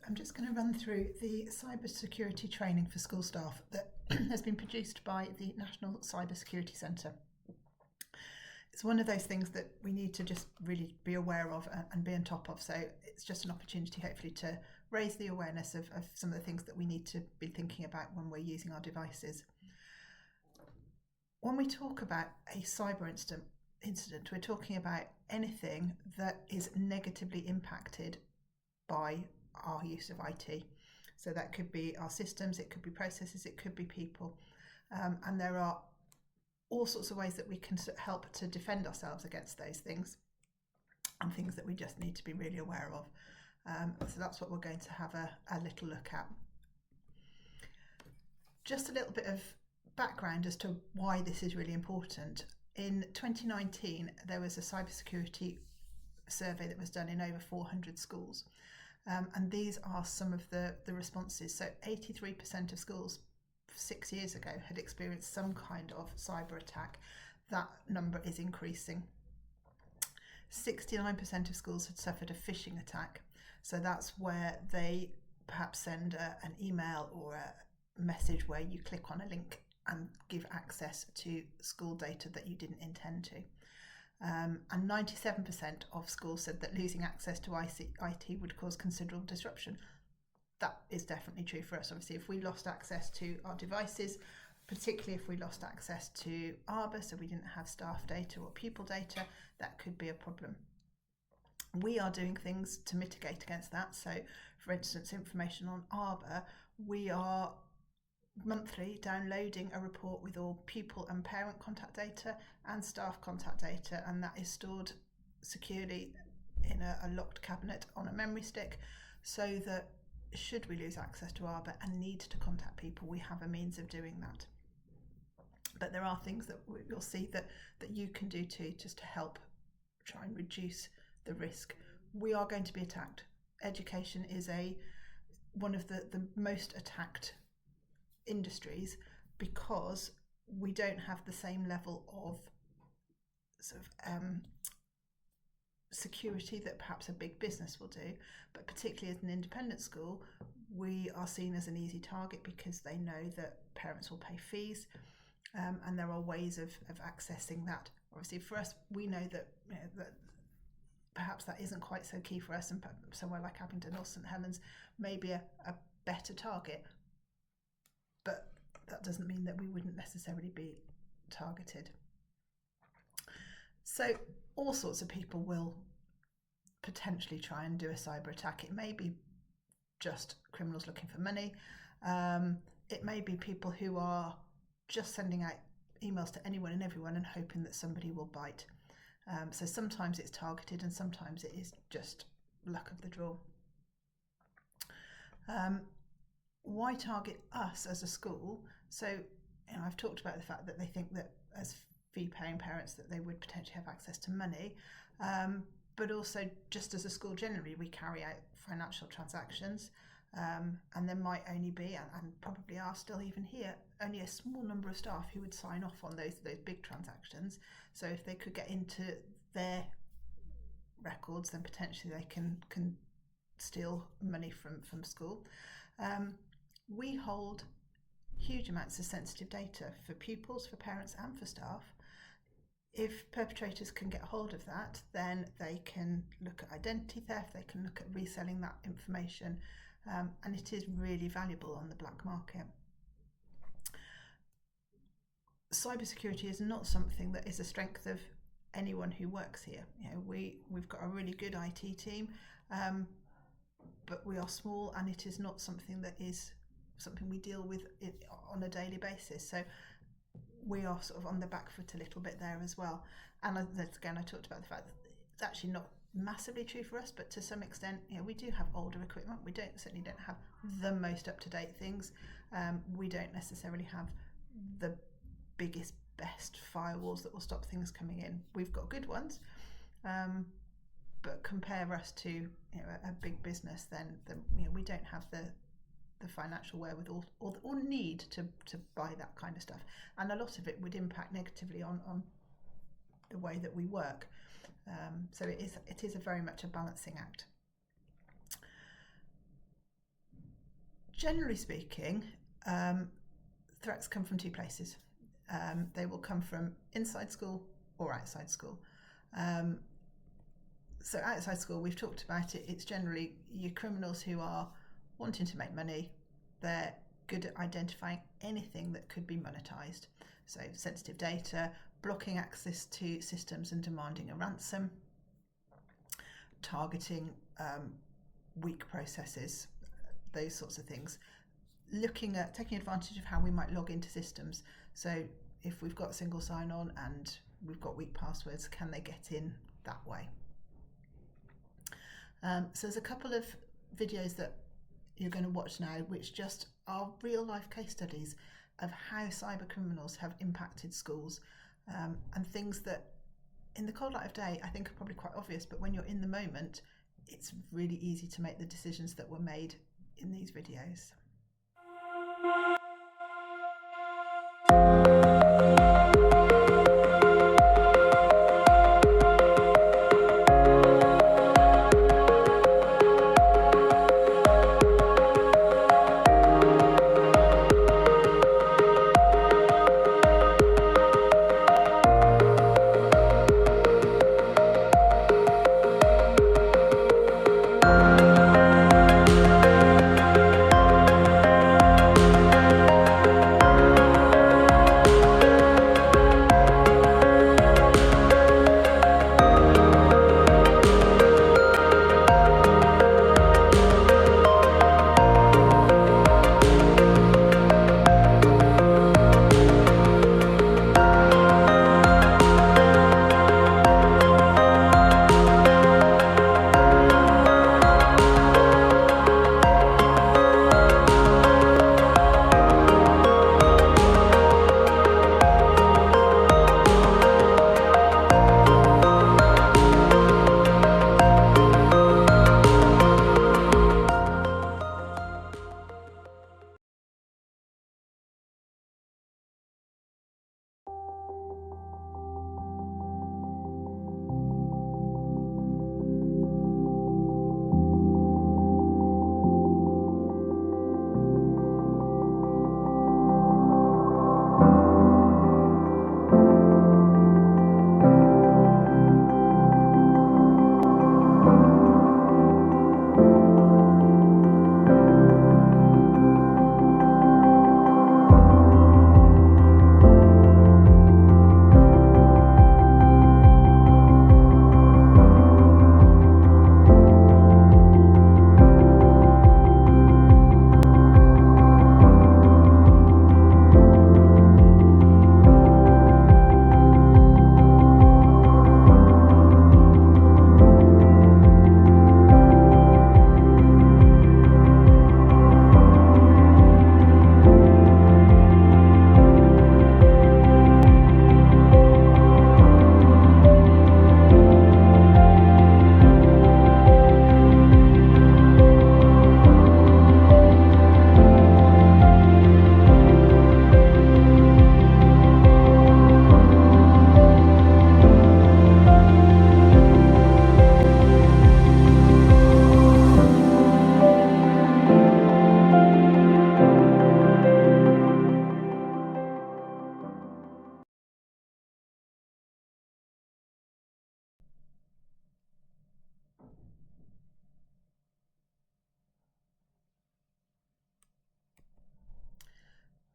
I'm just going to run through the cybersecurity training for school staff that has been produced by the National Cybersecurity Centre. It's one of those things that we need to just really be aware of and be on top of. So it's just an opportunity, hopefully, to raise the awareness of some of the things that we need to be thinking about when we're using our devices. When we talk about a cyber incident, we're talking about anything that is negatively impacted by our use of IT. So that could be our systems, it could be processes, it could be people. And there are all sorts of ways that we can help to defend ourselves against those things and things that we just need to be really aware of. So that's what we're going to have a little look at. Just a little bit of background as to why this is really important. In 2019, there was a cybersecurity survey that was done in over 400 schools. And these are some of the responses. So 83% of schools 6 years ago had experienced some kind of cyber attack. That number is increasing. 69% of schools had suffered a phishing attack. So that's where they perhaps send an email or a message where you click on a link and give access to school data that you didn't intend to. And 97% of schools said that losing access to IT would cause considerable disruption. That is definitely true for us. Obviously, if we lost access to our devices, particularly if we lost access to Arbor, so we didn't have staff data or pupil data, that could be a problem. We are doing things to mitigate against that. So, for instance, information on Arbor, we are monthly downloading a report with all pupil and parent contact data and staff contact data, and that is stored securely in a locked cabinet on a memory stick, so that should we lose access to Arbor and need to contact people, we have a means of doing that. But there are things that you'll see that you can do too, just to help try and reduce the risk. We are going to be attacked. Education is one of the most attacked industries because we don't have the same level of sort of security that perhaps a big business will do, but particularly as an independent school, we are seen as an easy target because they know that parents will pay fees, and there are ways of accessing that. Obviously, for us, we know that, that perhaps that isn't quite so key for us, and somewhere like Abingdon or St Helens may be a better target, but that doesn't mean that we wouldn't necessarily be targeted. So all sorts of people will potentially try and do a cyber attack. It may be just criminals looking for money. It may be people who are just sending out emails to anyone and everyone and hoping that somebody will bite. So sometimes it's targeted and sometimes it is just luck of the draw. Why target us as a school? So I've talked about the fact that they think that as fee-paying parents that they would potentially have access to money, but also just as a school generally we carry out financial transactions, and there might only be, and probably are still even here, only a small number of staff who would sign off on those big transactions. So if they could get into their records, then potentially they can steal money from school. We hold huge amounts of sensitive data for pupils, for parents and for staff. If perpetrators can get hold of that, then they can look at identity theft, they can look at reselling that information, and it is really valuable on the black market. Cybersecurity is not something that is a strength of anyone who works here. We've got a really good IT team, but we are small, and it is not something that is something we deal with on a daily basis. So we are sort of on the back foot a little bit there as well. And again, I talked about the fact that it's actually not massively true for us, but to some extent, we do have older equipment. We certainly don't have the most up-to-date things. We don't necessarily have the biggest, best firewalls that will stop things coming in. We've got good ones, but compare us to a big business, then we don't have the financial wherewithal or need to buy that kind of stuff, and a lot of it would impact negatively on the way that we work. So it is a very much a balancing act. Generally speaking, threats come from two places. They will come from inside school or outside school. So outside school, we've talked about it, it's generally your criminals who are wanting to make money. They're good at identifying anything that could be monetised. So sensitive data, blocking access to systems and demanding a ransom, targeting weak processes, those sorts of things. Looking at taking advantage of how we might log into systems. So if we've got single sign-on and we've got weak passwords, can they get in that way? So there's a couple of videos that you're going to watch now which just are real life case studies of how cyber criminals have impacted schools, and things that in the cold light of day I think are probably quite obvious, but when you're in the moment it's really easy to make the decisions that were made in these videos.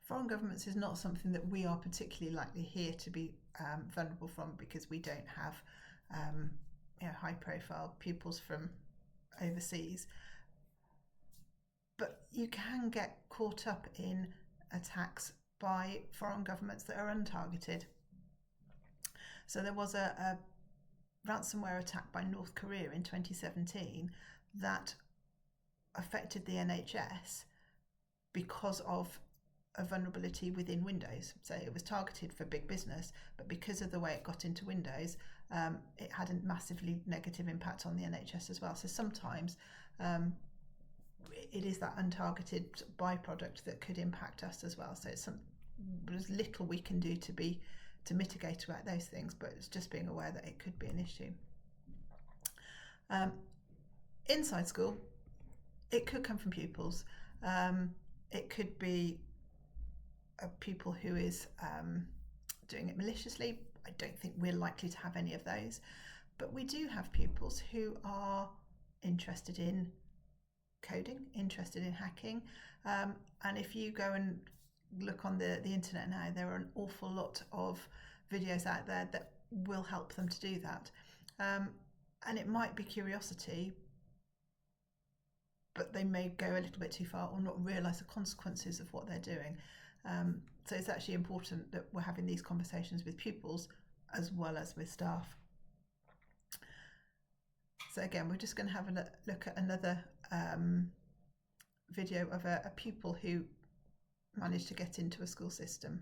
Foreign governments is not something that we are particularly likely here to be vulnerable from, because we don't have high profile pupils from overseas. But you can get caught up in attacks by foreign governments that are untargeted. So there was a ransomware attack by North Korea in 2017 that affected the NHS because of a vulnerability within Windows. So it was targeted for big business, but because of the way it got into Windows, it had a massively negative impact on the NHS as well. So sometimes it is that untargeted byproduct that could impact us as well. So there's little we can do to mitigate about those things, but it's just being aware that it could be an issue. Inside school, it could come from pupils. It could be a pupil who is doing it maliciously. I don't think we're likely to have any of those, but we do have pupils who are interested in coding, interested in hacking, and if you go and look on the internet now, there are an awful lot of videos out there that will help them to do that, and it might be curiosity, but they may go a little bit too far or not realise the consequences of what they're doing. So it's actually important that we're having these conversations with pupils as well as with staff. So again, we're just going to have a look at another video of a pupil who managed to get into a school system.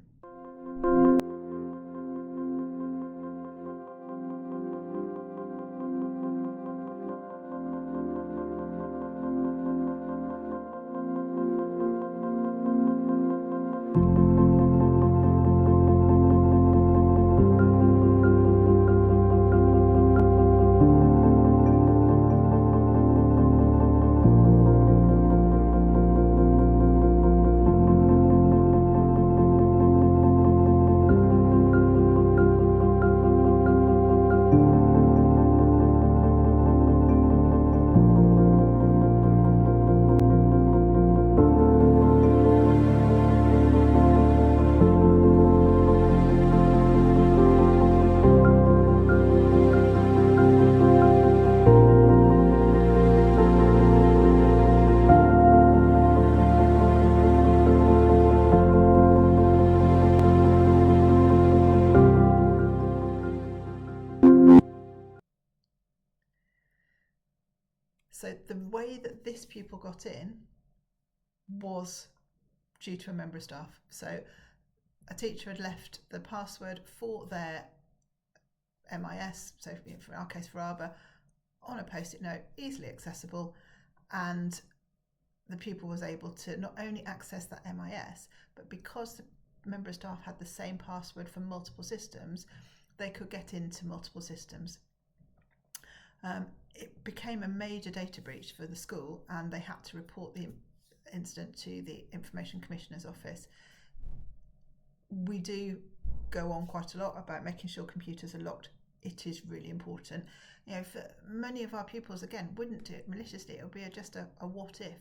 So the way that this pupil got in was due to a member of staff. So a teacher had left the password for their MIS, so in our case for Arbor, on a post-it note, easily accessible, and the pupil was able to not only access that MIS, but because the member of staff had the same password for multiple systems, they could get into multiple systems. It became a major data breach for the school, and they had to report the incident to the Information Commissioner's Office. We do go on quite a lot about making sure computers are locked. It is really important. You know, for many of our pupils, again, wouldn't do it maliciously. It would be just a what if.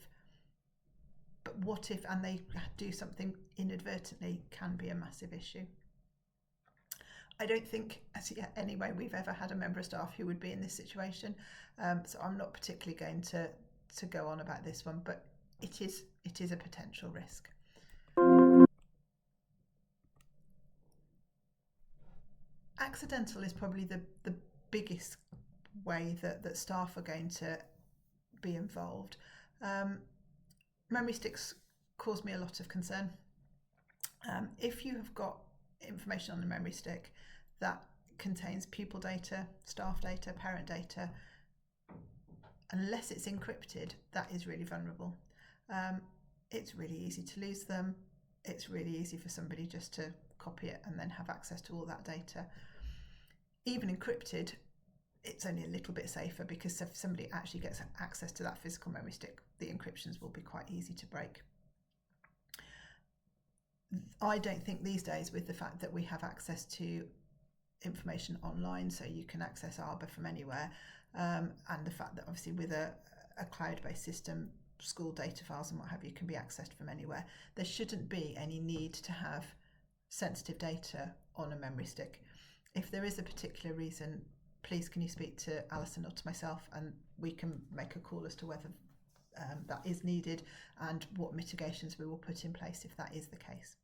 But what if, and they do something inadvertently, can be a massive issue. I don't think, as yet anyway, we've ever had a member of staff who would be in this situation. So I'm not particularly going to go on about this one, but it is a potential risk. Accidental is probably the biggest way that staff are going to be involved. Memory sticks cause me a lot of concern. If you have got information on a memory stick that contains pupil data, staff data, parent data, unless it's encrypted, that is really vulnerable. It's really easy to lose them. It's really easy for somebody just to copy it and then have access to all that data. Even encrypted, it's only a little bit safer, because if somebody actually gets access to that physical memory stick, the encryptions will be quite easy to break. I don't think these days, with the fact that we have access to information online, so you can access Arbor from anywhere, and the fact that obviously with a cloud-based system, school data files and what have you can be accessed from anywhere, there shouldn't be any need to have sensitive data on a memory stick. If there is a particular reason, please can you speak to Alison or to myself, and we can make a call as to whether that is needed and what mitigations we will put in place if that is the case.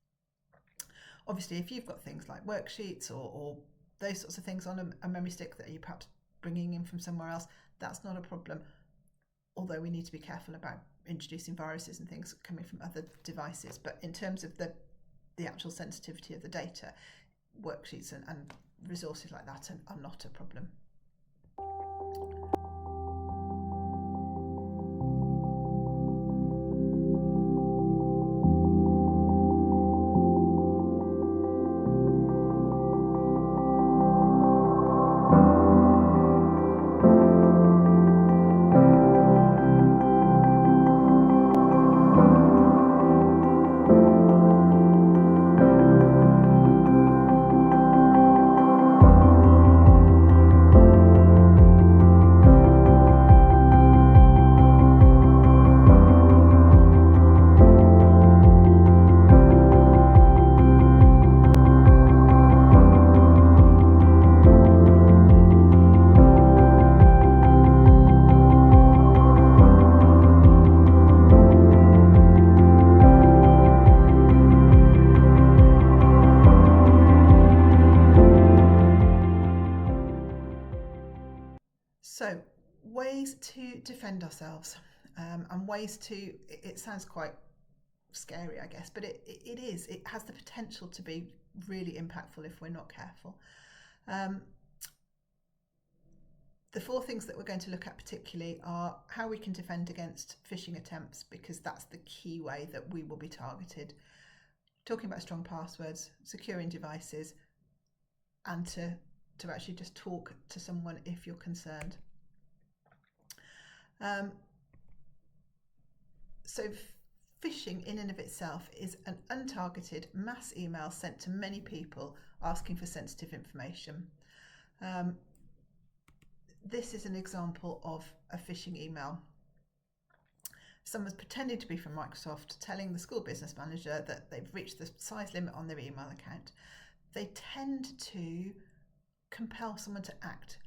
Obviously, if you've got things like worksheets or those sorts of things on a memory stick that you're perhaps bringing in from somewhere else, that's not a problem. Although we need to be careful about introducing viruses and things coming from other devices. But in terms of the actual sensitivity of the data, worksheets and resources like that are not a problem. So, ways to defend ourselves, and ways to, it sounds quite scary, I guess, but it is. It has the potential to be really impactful if we're not careful. The 4 things that we're going to look at particularly are how we can defend against phishing attempts, because that's the key way that we will be targeted. Talking about strong passwords, securing devices, and to actually just talk to someone if you're concerned. So phishing in and of itself is an untargeted mass email sent to many people asking for sensitive information. This is an example of a phishing email. Someone's pretending to be from Microsoft, telling the school business manager that they've reached the size limit on their email account. They tend to compel someone to act.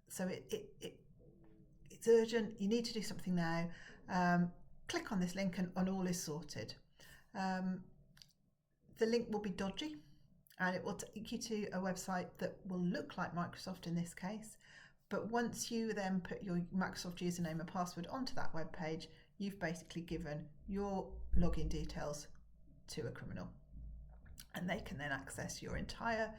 So it's urgent, you need to do something now. Click on this link and all is sorted. The link will be dodgy, and it will take you to a website that will look like Microsoft in this case. But once you then put your Microsoft username and password onto that web page, you've basically given your login details to a criminal, and they can then access your entire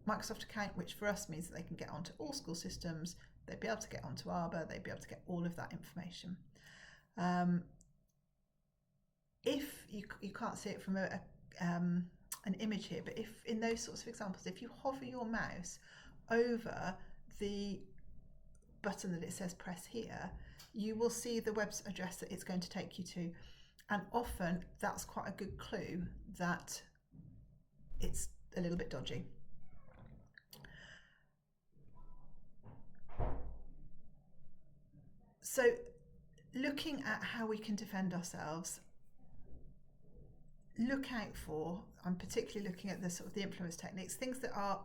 Microsoft account, which for us means that they can get onto all school systems, they'd be able to get onto Arbor, they'd be able to get all of that information. If you can't see it from an image here, but if in those sorts of examples, if you hover your mouse over the button that it says press here, you will see the web address that it's going to take you to, and often that's quite a good clue that it's a little bit dodgy. So looking at how we can defend ourselves, look out for, I'm particularly looking at the sort of the influence techniques, things that are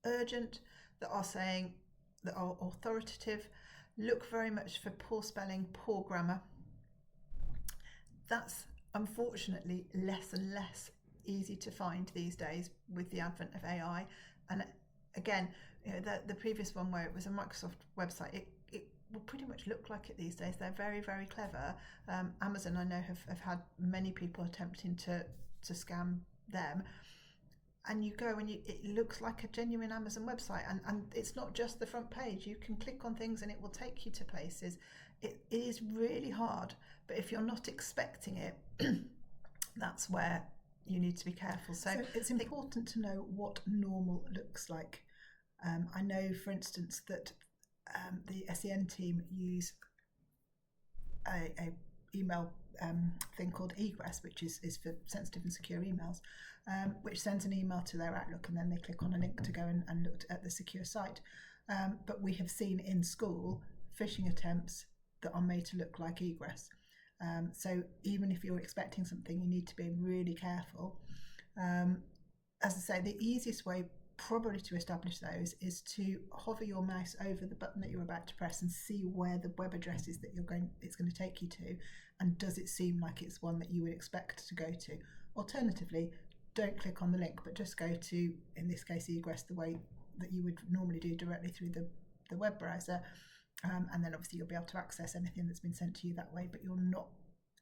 urgent, that are saying, that are authoritative. Look very much for poor spelling, poor grammar. That's unfortunately less and less easy to find these days with the advent of AI. And again, the previous one where it was a Microsoft website, it will pretty much look like it these days. They're very, very clever. Amazon, I know, have had many people attempting to scam them. And you go and it looks like a genuine Amazon website, and it's not just the front page. You can click on things and it will take you to places. It is really hard, but if you're not expecting it, that's where you need to be careful. So it's important to know what normal looks like. I know, for instance, that the SEN team use a email thing called egress, which is for sensitive and secure emails, which sends an email to their Outlook, and then they click on a link to go and look at the secure site. But we have seen in school phishing attempts that are made to look like egress. So even if you're expecting something, you need to be really careful. As I say, the easiest way probably to establish those is to hover your mouse over the button that you're about to press and see where the web address is that it's going to take you to, and does it seem like it's one that you would expect to go to. Alternatively, don't click on the link, but just go to, in this case, egress, the way that you would normally do directly through the web browser, and then obviously you'll be able to access anything that's been sent to you that way, but you're not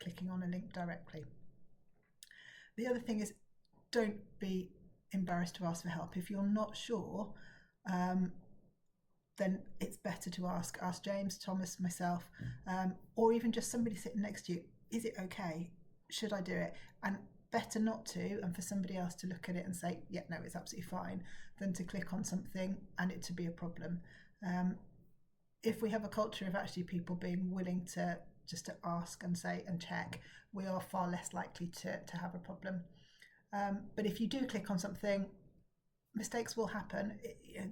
clicking on a link directly. The other thing is, don't be embarrassed to ask for help. If you're not sure, then it's better to ask James, Thomas, myself, or even just somebody sitting next to you. Is it okay? Should I do it? And better not to, and for somebody else to look at it and say, yeah, no, it's absolutely fine, than to click on something and it to be a problem. If we have a culture of actually people being willing to just to ask and say and check, we are far less likely to have a problem. But if you do click on something, mistakes will happen.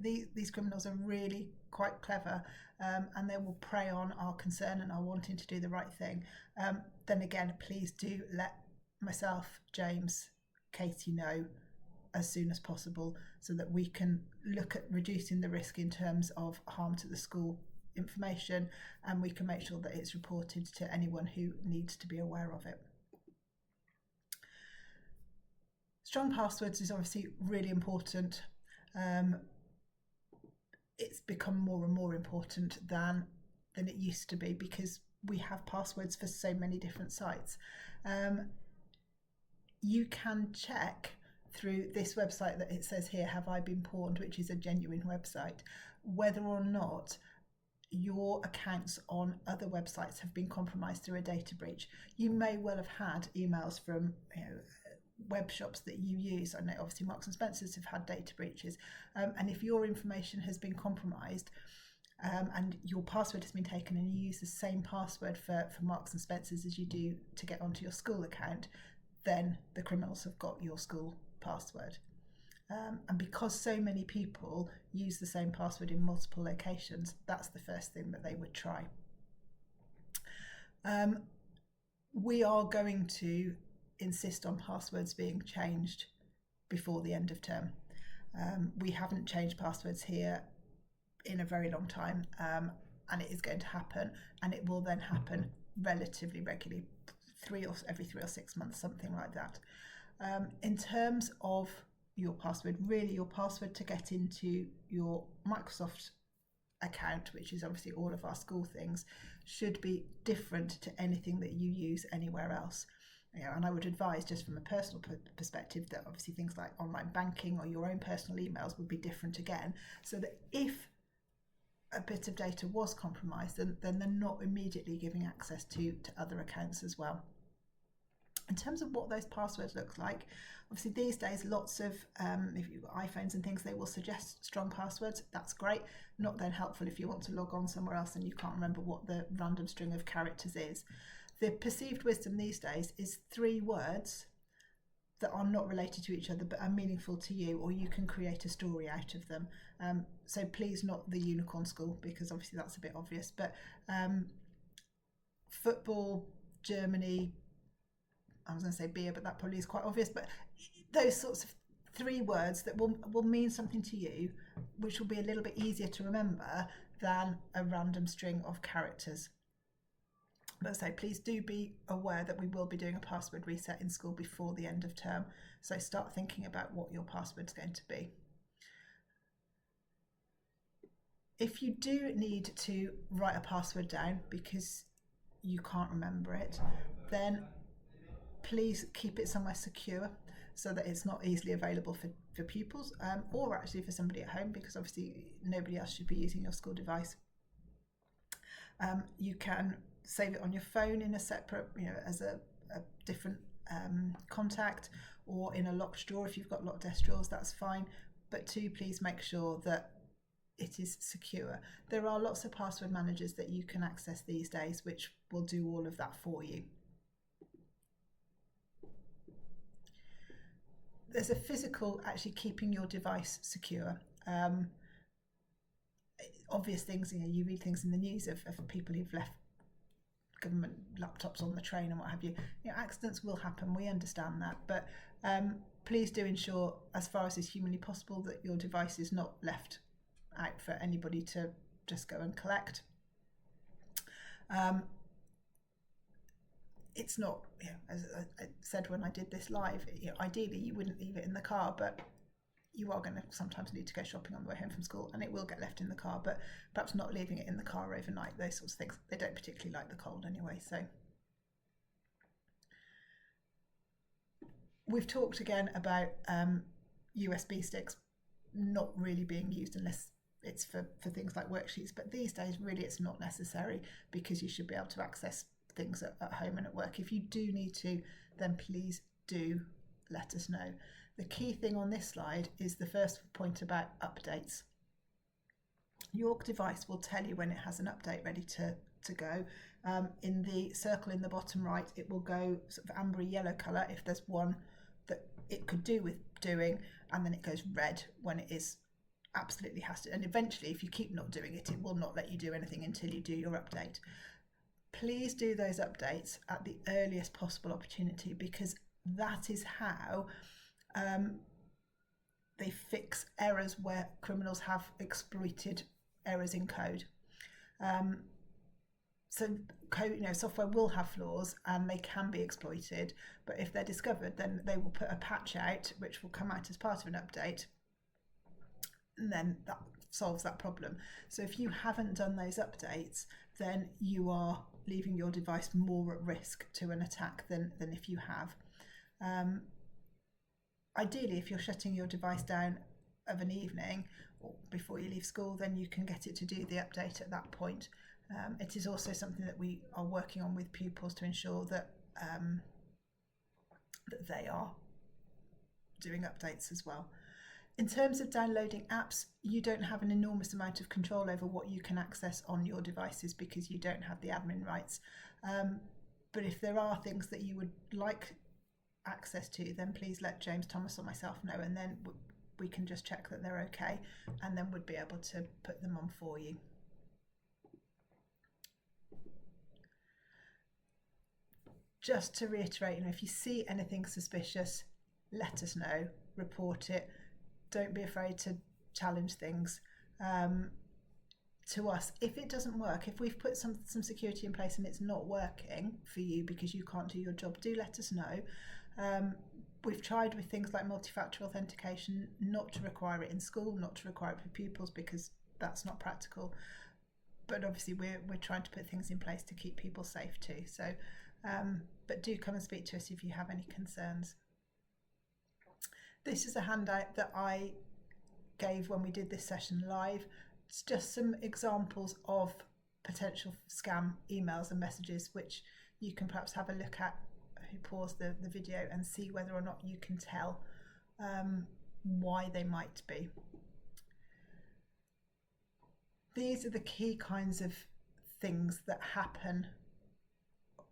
These criminals are really quite clever, and they will prey on our concern and our wanting to do the right thing. Then again, please do let myself, James, Katie know as soon as possible, so that we can look at reducing the risk in terms of harm to the school information, and we can make sure that it's reported to anyone who needs to be aware of it. Strong passwords is obviously really important. It's become more and more important than it used to be, because we have passwords for so many different sites. You can check through this website that it says here, Have I Been Pawned, which is a genuine website, whether or not your accounts on other websites have been compromised through a data breach. You may well have had emails from web shops that you use. I know obviously Marks and Spencer's have had data breaches, and if your information has been compromised, and your password has been taken, and you use the same password for Marks and Spencer's as you do to get onto your school account, then the criminals have got your school password. And because so many people use the same password in multiple locations, that's the first thing that they would try. We are going to insist on passwords being changed before the end of term. We haven't changed passwords here in a very long time, and it is going to happen, and it will then happen relatively regularly, every 3 or 6 months, something like that. In terms of your password, really your password to get into your Microsoft account, which is obviously all of our school things, should be different to anything that you use anywhere else. And I would advise, just from a personal perspective, that obviously things like online banking or your own personal emails would be different again, so that if a bit of data was compromised, then they're not immediately giving access to other accounts as well. In terms of what those passwords look like, obviously these days lots of, if you've got iPhones and things, they will suggest strong passwords. That's great. Not then helpful if you want to log on somewhere else and you can't remember what the random string of characters is. The perceived wisdom these days is 3 words that are not related to each other but are meaningful to you, or you can create a story out of them. So please not the unicorn school, because obviously that's a bit obvious, but football, Germany, I was going to say beer, but that probably is quite obvious, but those sorts of 3 words that will mean something to you, which will be a little bit easier to remember than a random string of characters. But so please do be aware that we will be doing a password reset in school before the end of term. So start thinking about what your password's going to be. If you do need to write a password down because you can't remember it, then please keep it somewhere secure so that it's not easily available for pupils, or actually for somebody at home, because obviously nobody else should be using your school device. You can save it on your phone in a separate, as a different contact, or in a locked drawer. If you've got locked desk drawers, that's fine, but please make sure that it is secure. There are lots of password managers that you can access these days which will do all of that for you. There's a physical, actually keeping your device secure. Obvious things, you read things in the news of people who've left government laptops on the train and what have you. Accidents will happen, we understand that, but please do ensure, as far as is humanly possible, that your device is not left out for anybody to just go and collect. It's not, as I said when I did this live, ideally you wouldn't leave it in the car, but you are going to sometimes need to go shopping on the way home from school, and it will get left in the car, but perhaps not leaving it in the car overnight, those sorts of things. They don't particularly like the cold anyway. So we've talked again about USB sticks not really being used unless it's for things like worksheets, but these days really it's not necessary, because you should be able to access things at home and at work. If you do need to, then please do let us know. The key thing on this slide is the first point about updates. Your device will tell you when it has an update ready to go. In the circle in the bottom right, it will go sort of ambery yellow colour if there's one that it could do with doing, and then it goes red when it is absolutely has to. And eventually, if you keep not doing it, it will not let you do anything until you do your update. Please do those updates at the earliest possible opportunity, because that is how they fix errors where criminals have exploited errors in code. So code, software will have flaws and they can be exploited, but if they're discovered, then they will put a patch out which will come out as part of an update, and then that solves that problem. So if you haven't done those updates, then you are leaving your device more at risk to an attack than if you have. Ideally, if you're shutting your device down of an evening or before you leave school, then you can get it to do the update at that point. It is also something that we are working on with pupils to ensure that that they are doing updates as well. In terms of downloading apps, you don't have an enormous amount of control over what you can access on your devices because you don't have the admin rights. But if there are things that you would like access to, then please let James Thomas or myself know, and then we can just check that they're okay, and then we'd be able to put them on for you. Just to reiterate, if you see anything suspicious, let us know, report it. Don't be afraid to challenge things to us. If it doesn't work, if we've put some security in place and it's not working for you because you can't do your job, do let us know. We've tried with things like multi-factor authentication not to require it in school, not to require it for pupils because that's not practical. But obviously we're trying to put things in place to keep people safe too. So, but do come and speak to us if you have any concerns. This is a handout that I gave when we did this session live. It's just some examples of potential scam emails and messages which you can perhaps have a look at, pause the video and see whether or not you can tell why they might be. These are the key kinds of things that happen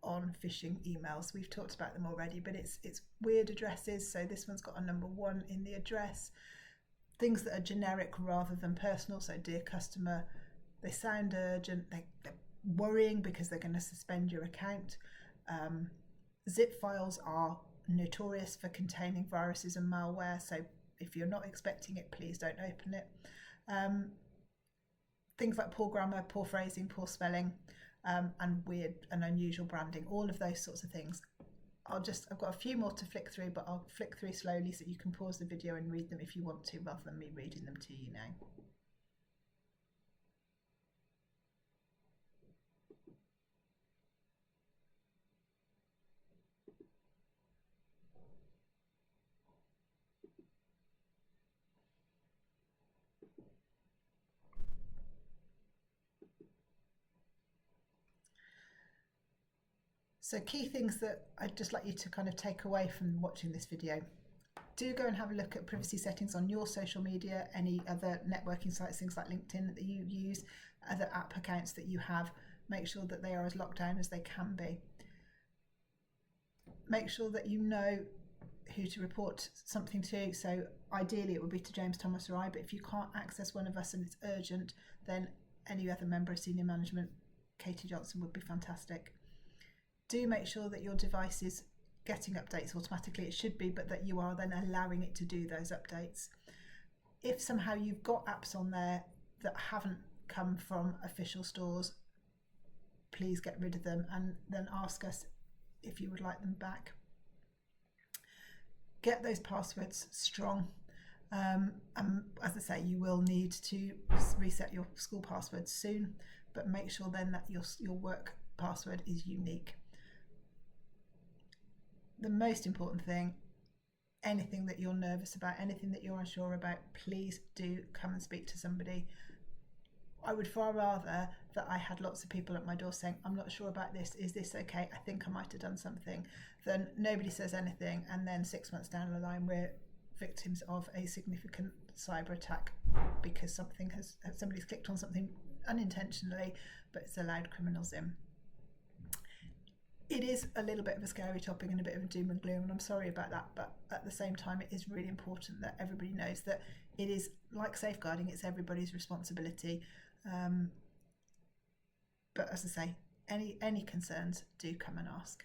on phishing emails. We've talked about them already, but it's weird addresses. So this one's got a number 1 in the address. Things that are generic rather than personal. So dear customer, they sound urgent. They're worrying because they're going to suspend your account. Zip files are notorious for containing viruses and malware. So if you're not expecting it, please don't open it. Things like poor grammar, poor phrasing, poor spelling, and weird and unusual branding, all of those sorts of things. I've got a few more to flick through, but I'll flick through slowly so you can pause the video and read them if you want to, rather than me reading them to you now. So key things that I'd just like you to kind of take away from watching this video. Do go and have a look at privacy settings on your social media, any other networking sites, things like LinkedIn that you use, other app accounts that you have. Make sure that they are as locked down as they can be. Make sure that you know who to report something to. So ideally it would be to James Thomas or I, but if you can't access one of us and it's urgent, then any other member of senior management, Katie Johnson, would be fantastic. Do make sure that your device is getting updates automatically. It should be, but that you are then allowing it to do those updates. If somehow you've got apps on there that haven't come from official stores, please get rid of them and then ask us if you would like them back. Get those passwords strong. As I say, you will need to reset your school password soon, but make sure then that your work password is unique. The most important thing, anything that you're nervous about, anything that you're unsure about, please do come and speak to somebody. I would far rather that I had lots of people at my door saying, I'm not sure about this, is this okay, I think I might have done something, than nobody says anything and then 6 months down the line we're victims of a significant cyber attack because somebody's clicked on something unintentionally, but it's allowed criminals in. It is a little bit of a scary topic and a bit of a doom and gloom, and I'm sorry about that, but at the same time it is really important that everybody knows that it is like safeguarding, it's everybody's responsibility. But as I say, any concerns, do come and ask.